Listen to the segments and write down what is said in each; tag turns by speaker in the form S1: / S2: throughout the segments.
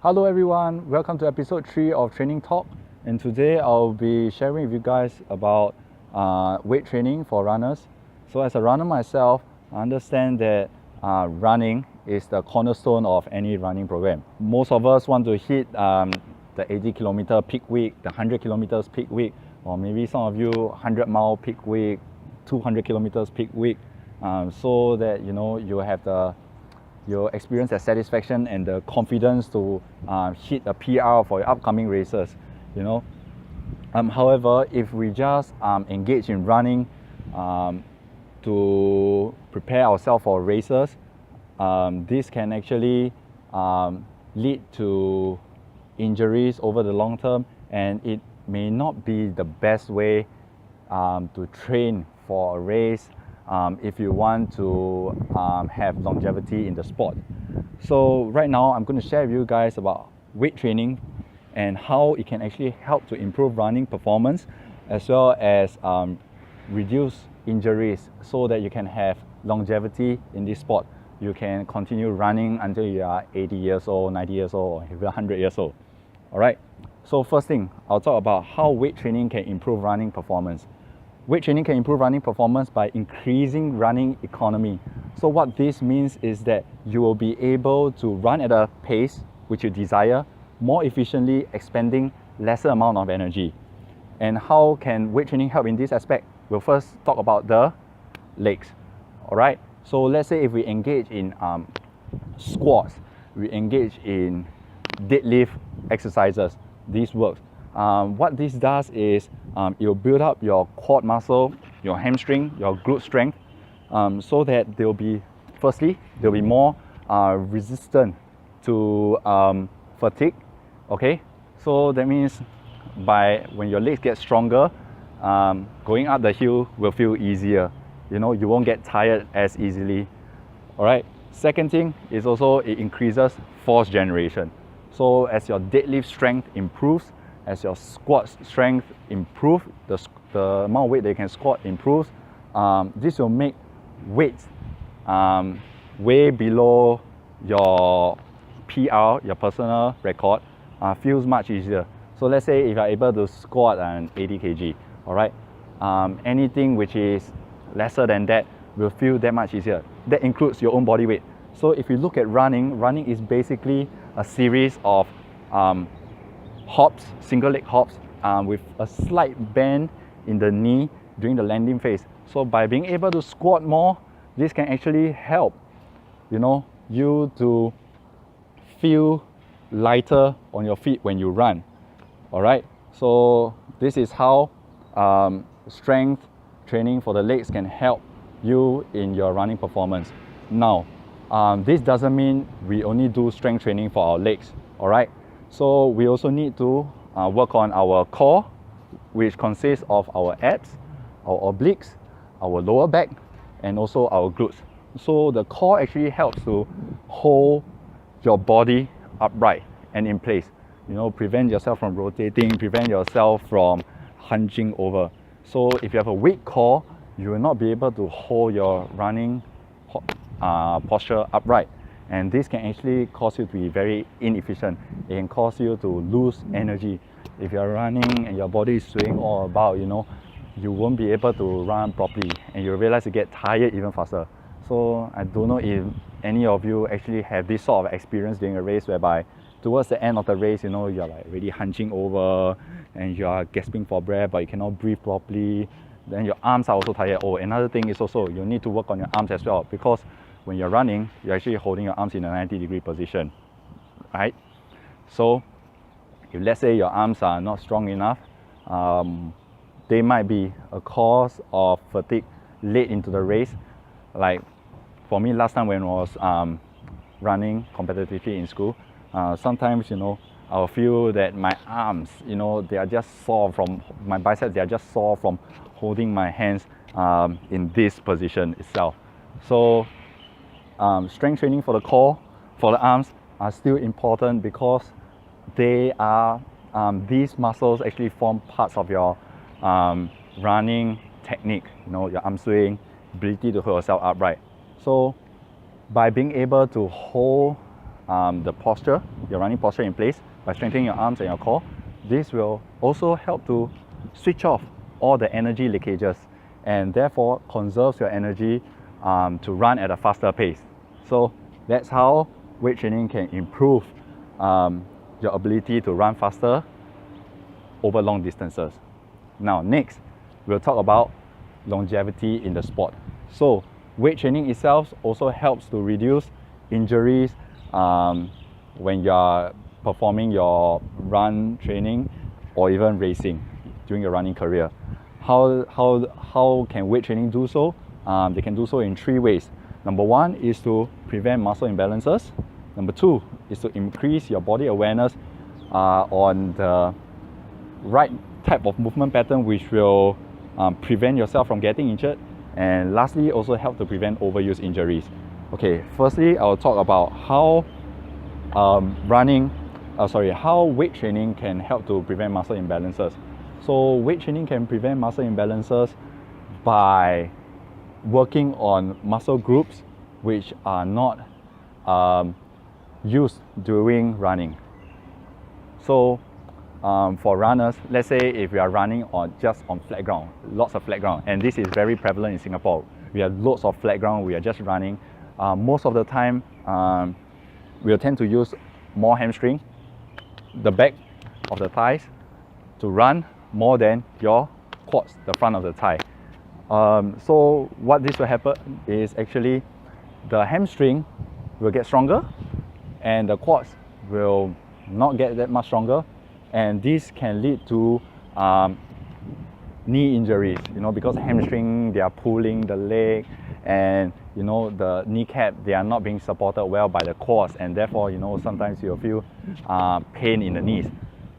S1: Hello everyone, welcome to episode 3 of Training Talk, and today I'll be sharing with you guys about weight training for runners. So as a runner myself, I understand that running is the cornerstone of any running program. Most of us want to hit the 80 kilometer peak week, the 100 kilometers peak week, or maybe some of you 100 mile peak week, 200 kilometers peak week, so that you have you'll experience the satisfaction and the confidence to hit a PR for your upcoming races. However, if we just engage in running to prepare ourselves for races, this can actually lead to injuries over the long term, and it may not be the best way to train for a race if you want to have longevity in the sport. So right now I'm going to share with you guys about weight training and how it can actually help to improve running performance as well as reduce injuries so that you can have longevity in this sport. You can continue running until you are 80 years old, 90 years old, or even 100 years old. Alright, so first thing, I'll talk about how weight training can improve running performance. Weight training can improve running performance by increasing running economy. So what this means is that you will be able to run at a pace which you desire more efficiently, expending lesser amount of energy. And how can weight training help in this aspect? We'll first talk about the legs. Alright, so let's say if we engage in squats, we engage in deadlift exercises, this works. What this does is it will build up your quad muscle, your hamstring, your glute strength, so that they'll be more resistant to fatigue. Okay, so that means when your legs get stronger, going up the hill will feel easier. You won't get tired as easily. All right. Second thing is also it increases force generation. So as your deadlift strength improves, as your squat strength improves, the amount of weight that you can squat improves, this will make weights way below your PR, your personal record, feels much easier. So let's say if you're able to squat 80 kg, all right, anything which is lesser than that will feel that much easier. That includes your own body weight. So if you look at running is basically a series of hops, single leg hops, with a slight bend in the knee during the landing phase. So by being able to squat more, this can actually help you to feel lighter on your feet when you run. Alright, so this is how strength training for the legs can help you in your running performance. Now, this doesn't mean we only do strength training for our legs. Alright, so we also need to work on our core, which consists of our abs, our obliques, our lower back, and also our glutes. So the core actually helps to hold your body upright and in place. Prevent yourself from rotating, prevent yourself from hunching over. So if you have a weak core, you will not be able to hold your running posture upright. And this can actually cause you to be very inefficient. It can cause you to lose energy. If you're running and your body is swaying all about, you won't be able to run properly, and you'll realize you get tired even faster. So I don't know if any of you actually have this sort of experience during a race whereby towards the end of the race, you're like really hunching over and you are gasping for breath, but you cannot breathe properly. Then your arms are also tired. Oh, another thing is also you need to work on your arms as well, because when you're running, you're actually holding your arms in a 90-degree position, right? So if let's say your arms are not strong enough, they might be a cause of fatigue late into the race. Like for me, last time when I was running competitively in school, sometimes I'll feel that my arms, they are just sore from my biceps. They are just sore from holding my hands in this position itself. So strength training for the core, for the arms are still important, because they are these muscles actually form parts of your running technique. Your arm swing, ability to hold yourself upright. So by being able to hold the posture your running posture in place, by strengthening your arms and your core, this will also help to switch off all the energy leakages and therefore conserves your energy to run at a faster pace. So that's how weight training can improve your ability to run faster over long distances. Now next, we'll talk about longevity in the sport. So weight training itself also helps to reduce injuries when you're performing your run training or even racing during your running career. How can weight training do so? They can do so in 3 ways. Number 1 is to prevent muscle imbalances. Number 2 is to increase your body awareness on the right type of movement pattern, which will prevent yourself from getting injured. And lastly, also help to prevent overuse injuries. Okay, firstly, I'll talk about how how weight training can help to prevent muscle imbalances. So weight training can prevent muscle imbalances by working on muscle groups which are not used during running. So for runners, let's say if we are running just on flat ground, lots of flat ground, and this is very prevalent in Singapore. We have lots of flat ground, we are just running. Most of the time, we'll tend to use more hamstring, the back of the thighs, to run more than your quads, the front of the thigh. So what this will happen is actually the hamstring will get stronger and the quads will not get that much stronger, and this can lead to knee injuries, because hamstring, they are pulling the leg, and the kneecap, they are not being supported well by the quads, and therefore sometimes you'll feel pain in the knees.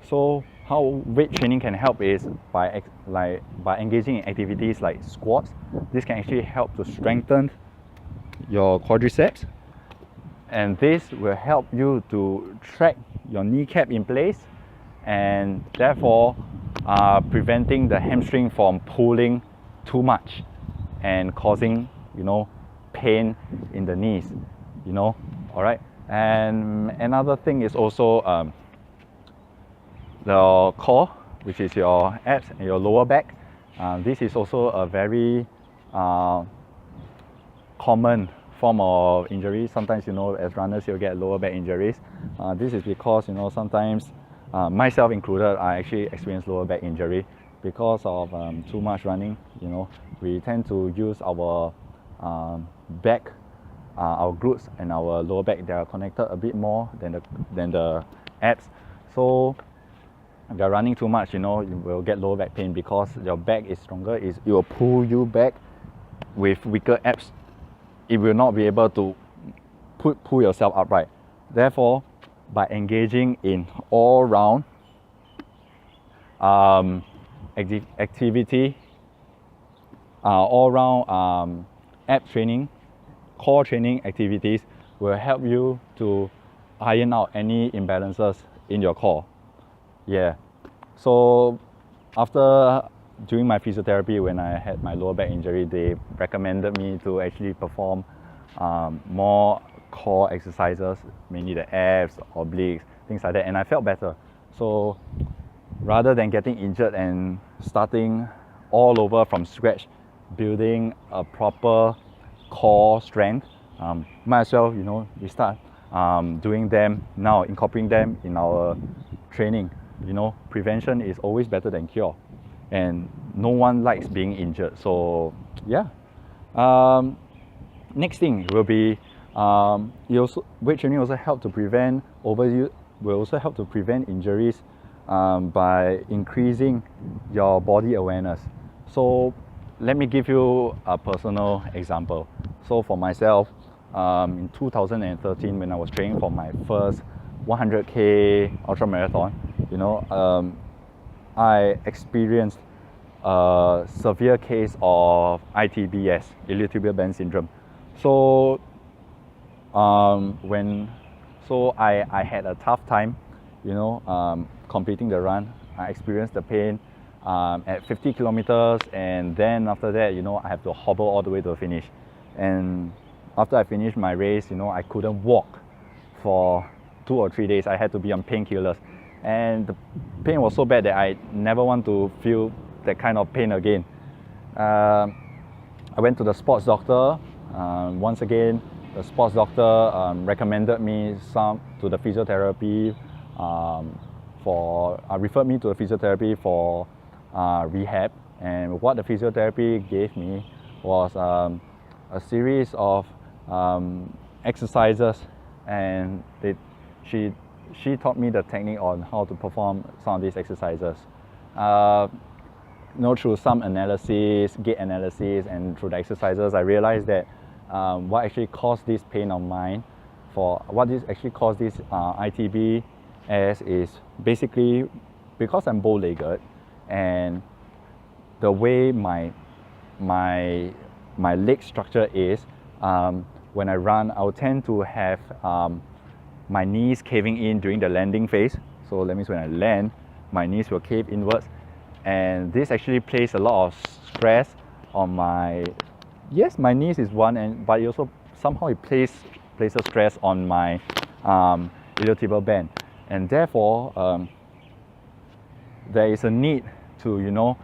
S1: So how weight training can help is by engaging in activities like squats. This can actually help to strengthen your quadriceps, and this will help you to track your kneecap in place, and therefore preventing the hamstring from pulling too much and causing pain in the knees, all right. And another thing is also the core, which is your abs and your lower back. This is also a very common form of injury. Sometimes as runners you'll get lower back injuries. This is because sometimes myself included, I actually experience lower back injury because of too much running. We tend to use our back, our glutes and our lower back. They are connected a bit more than the abs. So if you're running too much, you will get lower back pain because your back is stronger. It will pull you back. With weaker abs, it will not be able to pull yourself upright. Therefore, by engaging in all-round activity, all-round ab training, core training activities will help you to iron out any imbalances in your core. Yeah. So during my physiotherapy, when I had my lower back injury, they recommended me to actually perform more core exercises, mainly the abs, obliques, things like that, and I felt better. So rather than getting injured and starting all over from scratch, building a proper core strength, might as well, we start doing them now, incorporating them in our training. Prevention is always better than cure, and no one likes being injured. So yeah. Next thing will be weight training also help to prevent overuse. Will also help to prevent injuries by increasing your body awareness. So let me give you a personal example. So for myself, in 2013, when I was training for my first 100k ultra marathon, I experienced a severe case of ITBS, iliotibial band syndrome. So I had a tough time, completing the run. I experienced the pain at 50 kilometers, and then after that, I have to hobble all the way to the finish. And after I finished my race, I couldn't walk for 2 or 3 days I had to be on painkillers, and the pain was so bad that I never want to feel that kind of pain again. I went to the sports doctor. Once again, the sports doctor recommended me to the physiotherapy referred me to a physiotherapy for rehab. And what the physiotherapy gave me was a series of exercises, and she taught me the technique on how to perform some of these exercises. Through some analysis, gait analysis, and through the exercises, I realized that what actually caused this pain of mine, ITB, is basically because I'm bow-legged, and the way my leg structure is, when I run, I'll tend to have my knees caving in during the landing phase. So that means when I land, my knees will cave inwards, and this actually places a lot of stress on my knees is one, but it also somehow places stress on my irritable band, and therefore there is a need to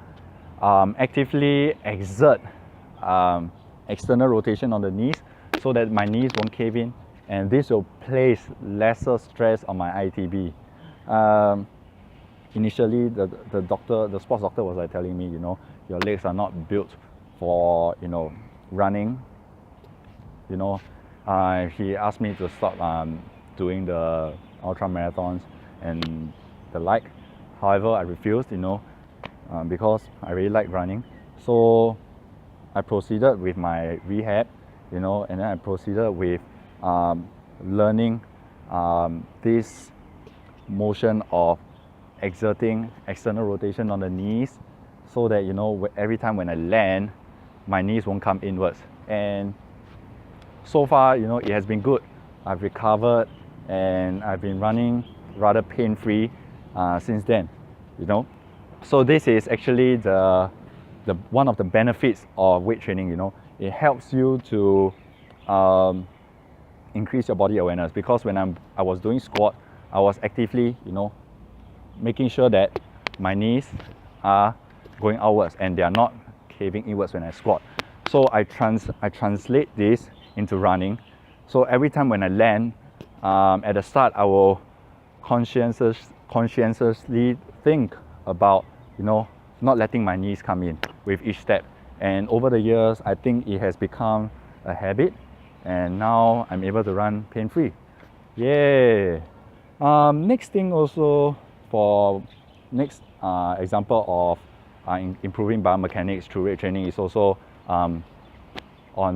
S1: actively exert external rotation on the knees so that my knees won't cave in, and this will place lesser stress on my ITB. Initially, the sports doctor was telling me, your legs are not built for running. He asked me to stop doing the ultra marathons and the like. However, I refused, because I really like running. So I proceeded with my rehab, and then I proceeded with learning this motion of exerting external rotation on the knees, so that every time when I land, my knees won't come inwards. And so far, it has been good. I've recovered, and I've been running rather pain-free since then. So this is actually the one of the benefits of weight training. It helps you to increase your body awareness, because when I was doing squat, I was actively making sure that my knees are going outwards and they are not caving inwards when I squat. So I translate this into running. So every time when I land, at the start I will conscientiously think about not letting my knees come in with each step. And over the years, I think it has become a habit, and now I'm able to run pain-free. Yay! Next thing also, for next example of improving biomechanics through weight training is also on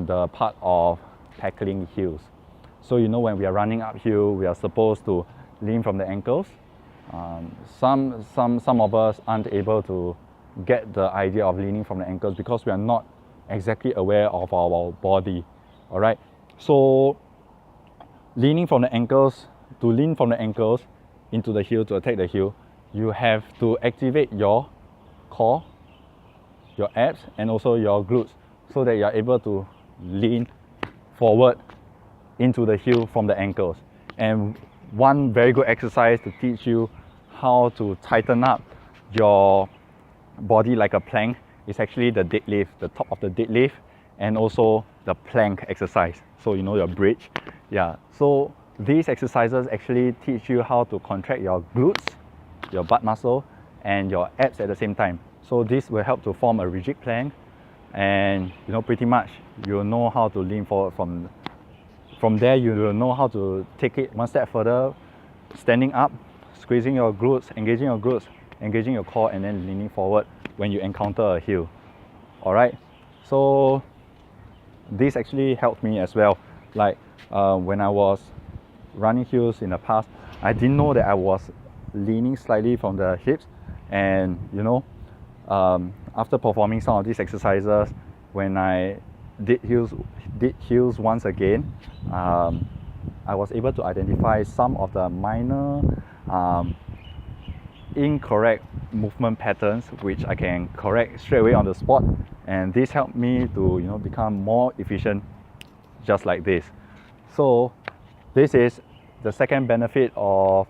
S1: the part of tackling heels. So when we are running uphill, we are supposed to lean from the ankles. Some of us aren't able to get the idea of leaning from the ankles because we are not exactly aware of our body. All right. So lean from the ankles into the heel to attack the heel, you have to activate your core, your abs, and also your glutes, so that you are able to lean forward into the heel from the ankles. And one very good exercise to teach you how to tighten up your body like a plank is actually the deadlift, the top of the deadlift, and also the plank exercise. So your bridge. Yeah. So these exercises actually teach you how to contract your glutes, your butt muscle, and your abs at the same time. So this will help to form a rigid plank, and pretty much you'll know how to lean forward from there. You will know how to take it one step further, standing up, squeezing your glutes, engaging your core, and then leaning forward when you encounter a heel. Alright, so this actually helped me as well. Like when I was running heels in the past, I didn't know that I was leaning slightly from the hips, and after performing some of these exercises, when I did heels once again, I was able to identify some of the minor incorrect movement patterns, which I can correct straight away on the spot, and this helped me to become more efficient, just like this. So this is the second benefit of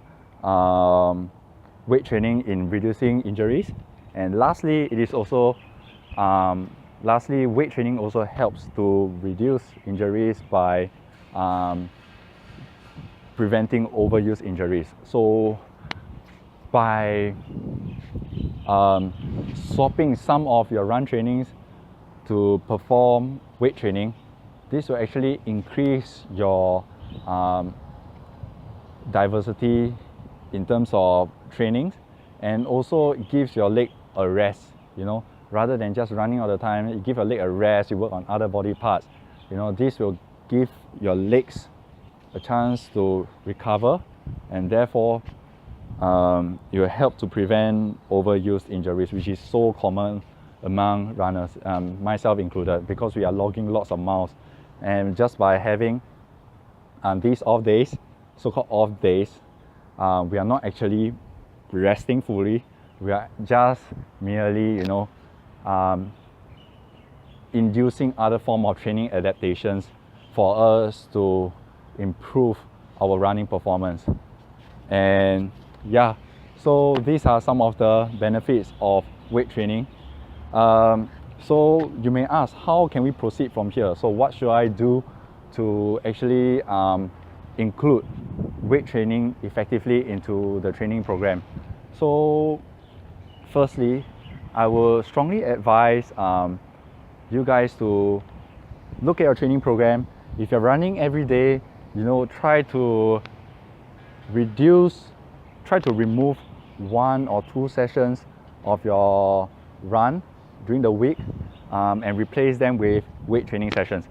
S1: weight training in reducing injuries. And lastly, it is also weight training also helps to reduce injuries by preventing overuse injuries. So by swapping some of your run trainings to perform weight training, this will actually increase your diversity in terms of trainings, and also gives your leg a rest, you know, rather than just running all the time. You give your leg a rest, you work on other body parts, you know, this will give your legs a chance to recover, and therefore it will help to prevent overuse injuries, which is so common among runners, myself included, because we are logging lots of miles. And just by having these off days, so-called off days, we are not actually resting fully. We are just merely, you know, inducing other form of training adaptations for us to improve our running performance. And yeah, so these are some of the benefits of weight training. So you may ask, how can we proceed from here? So what should I do to actually include weight training effectively into the training program? So firstly, I will strongly advise you guys to look at your training program. If you're running every day, you know, try to remove 1 or 2 sessions of your run during the week and replace them with weight training sessions.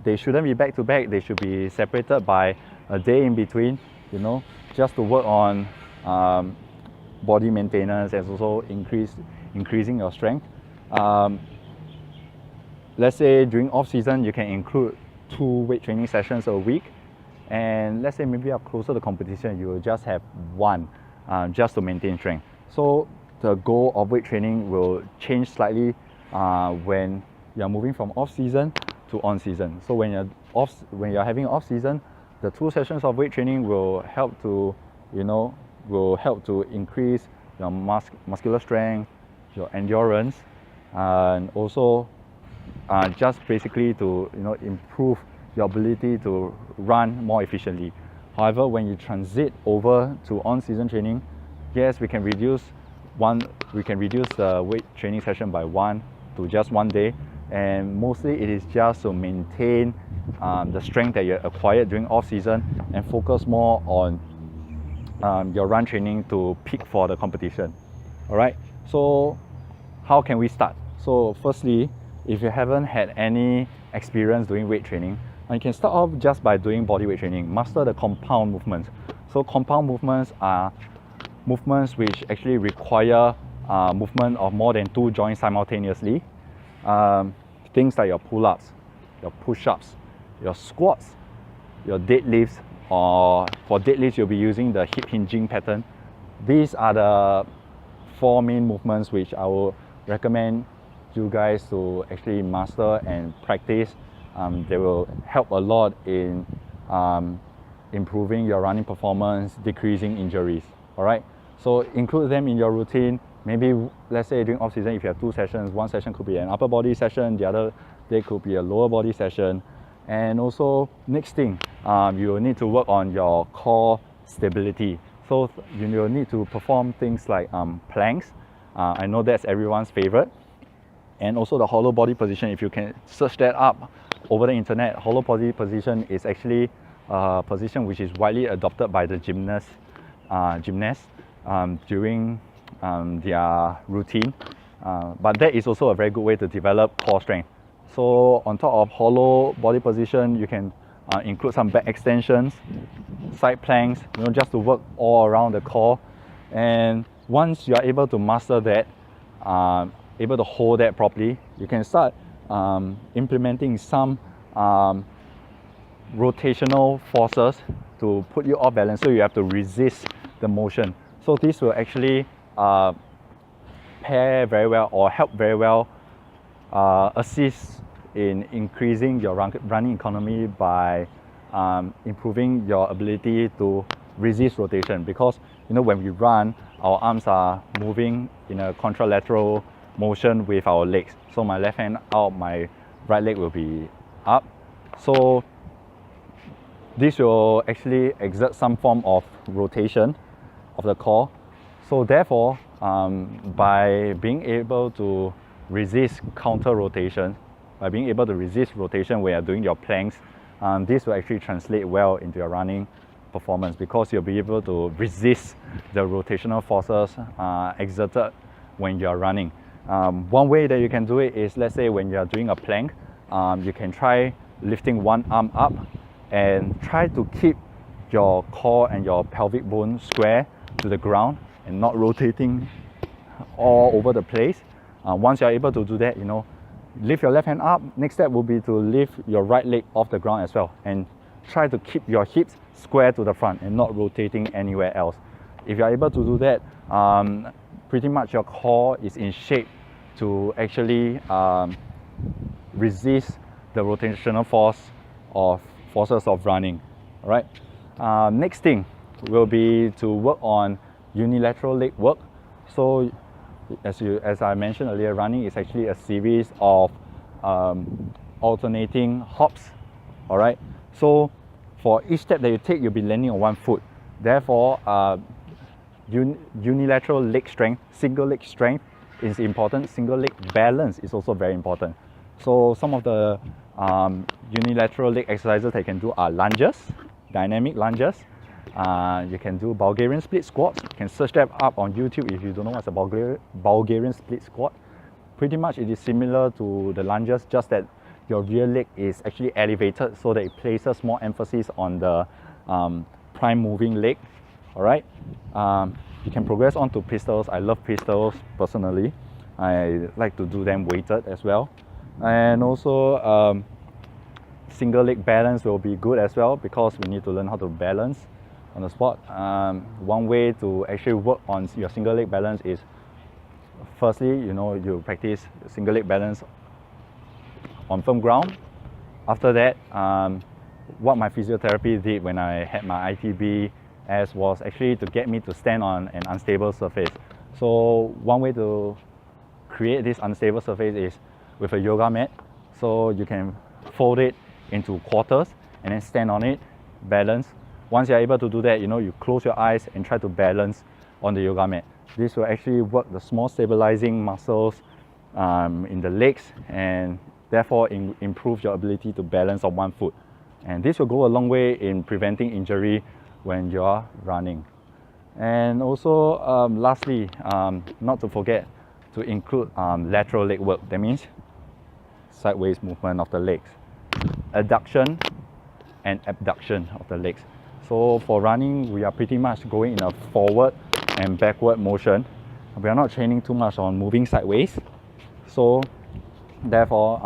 S1: They shouldn't be back to back. They should be separated by a day in between, you know, just to work on body maintenance and also increasing your strength. Let's say during off season, you can include 2 weight training sessions a week, and let's say maybe you're closer to competition, you will just have 1 just to maintain strength. So the goal of weight training will change slightly when you're moving from off season to on season. So when you're having off season, the 2 sessions of weight training will help to, you know, increase your muscular strength, your endurance, and also just basically to, you know, improve your ability to run more efficiently. However, when you transit over to on-season training, yes, we can reduce the weight training session by 1 to just 1 day, and mostly it is just to maintain the strength that you acquired during off-season and focus more on your run training to peak for the competition. All right. So how can we start? So firstly, if you haven't had any experience doing weight training, you can start off just by doing body weight training. Master the compound movements. So compound movements are movements which actually require movement of more than 2 joints simultaneously. Things like your pull-ups, your push-ups, your squats, your deadlifts, or for deadlifts you'll be using the hip hinging pattern. These are the 4 main movements which I will recommend you guys to actually master and practice. They will help a lot in improving your running performance, decreasing injuries. All right, so include them in your routine. Maybe let's say during off season, if you have 2 sessions, one session could be an upper body session, the other day could be a lower body session. And also, next thing, you will need to work on your core stability. So you will need to perform things like planks. I know that's everyone's favorite. And also the hollow body position. If you can search that up over the internet, hollow body position is actually a position which is widely adopted by the gymnasts during their routine. But that is also a very good way to develop core strength. So on top of hollow body position, you can include some back extensions, side planks, you know, just to work all around the core. And once you are able to master that, able to hold that properly, you can start implementing some rotational forces to put you off balance, so you have to resist the motion. So this will actually pair very well, or help very well assist in increasing your running economy by improving your ability to resist rotation, because when we run, our arms are moving in a contralateral motion with our legs. So my left hand out, my right leg will be up. So this will actually exert some form of rotation of the core. So therefore, by being able to resist counter rotation, by being able to resist rotation when you're doing your planks, this will actually translate well into your running performance, because you'll be able to resist the rotational forces exerted when you're running. One way that you can do it is, let's say when you're doing a plank, you can try lifting one arm up and try to keep your core and your pelvic bone square to the ground and not rotating all over the place. Once you're able to do that, lift your left hand up. Next step will be to lift your right leg off the ground as well, and try to keep your hips square to the front and not rotating anywhere else. If you're able to do that, pretty much your core is in shape to actually resist the rotational forces of running. All right. Next thing will be to work on unilateral leg work. So as I mentioned earlier, running is actually a series of alternating hops. All right. So for each step that you take, you'll be landing on one foot. Therefore, unilateral leg strength, single leg strength is important. Single leg balance is also very important. So some of the unilateral leg exercises that you can do are lunges, dynamic lunges. You can do Bulgarian split squats. You can search that up on YouTube if you don't know what's a Bulgarian split squat. Pretty much it is similar to the lunges, just that your rear leg is actually elevated so that it places more emphasis on the prime moving leg. All right. You can progress on to pistols. I love pistols personally. I like to do them weighted as well. And also single leg balance will be good as well, because we need to learn how to balance on the spot. One way to actually work on your single leg balance is, firstly, you practice single leg balance on firm ground. After that, what my physiotherapy did when I had my ITB was actually to get me to stand on an unstable surface. So one way to create this unstable surface is with a yoga mat. So you can fold it into quarters and then stand on it, balance. Once you're able to do that, you close your eyes and try to balance on the yoga mat. This will actually work the small stabilizing muscles in the legs, and therefore improve your ability to balance on one foot. And this will go a long way in preventing injury when you're running. And also, lastly, not to forget to include lateral leg work. That means sideways movement of the legs, adduction and abduction of the legs. So for running, we are pretty much going in a forward and backward motion. We are not training too much on moving sideways. So therefore,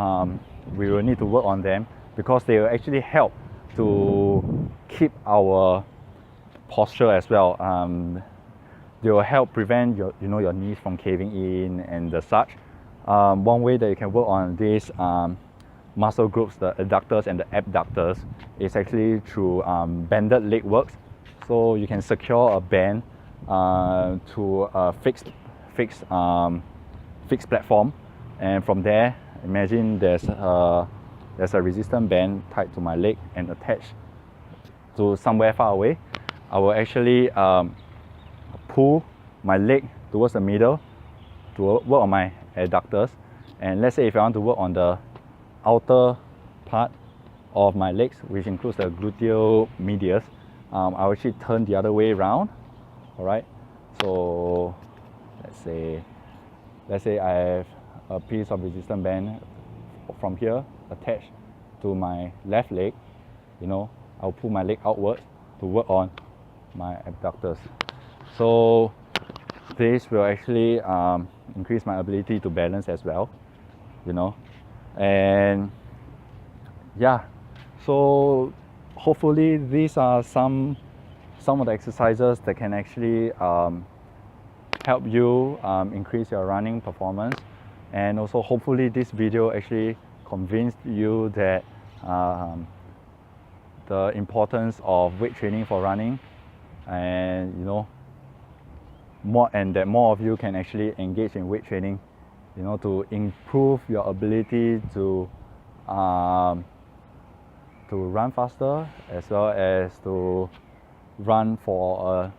S1: we will need to work on them, because they will actually help to keep our posture as well. They will help prevent your knees from caving in and the such. One way that you can work on these muscle groups, the adductors and the abductors, is actually through banded leg works. So you can secure a band to a fixed platform, and from there, imagine there's a resistance band tied to my leg and attached to somewhere far away. I will actually pull my leg towards the middle to work on my adductors. And let's say if I want to work on the outer part of my legs, which includes the gluteal medius, I will actually turn the other way around. All right. So let's say I have a piece of resistance band from here attached to my left leg. I'll pull my leg outwards to work on my abductors. So this will actually increase my ability to balance as well, and yeah. So hopefully these are some of the exercises that can actually help you increase your running performance. And also hopefully this video actually convinced you that the importance of weight training for running, and you know, that more of you can actually engage in weight training, you know, to improve your ability to run faster, as well as to run for a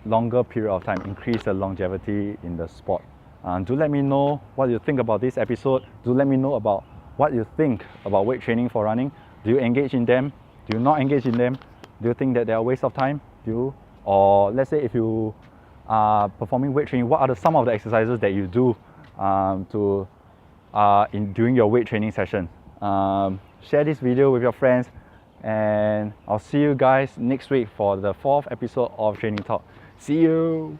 S1: longer period of time, increase the longevity in the sport. Do let me know what you think about this episode. Do let me know about what you think about weight training for running. Do you engage in them? Do you not engage in them? Do you think that they are a waste of time? Or let's say if you are performing weight training, what are some of the exercises that you do during your weight training session? Share this video with your friends, and I'll see you guys next week for the 4th episode of Training Talk. See you!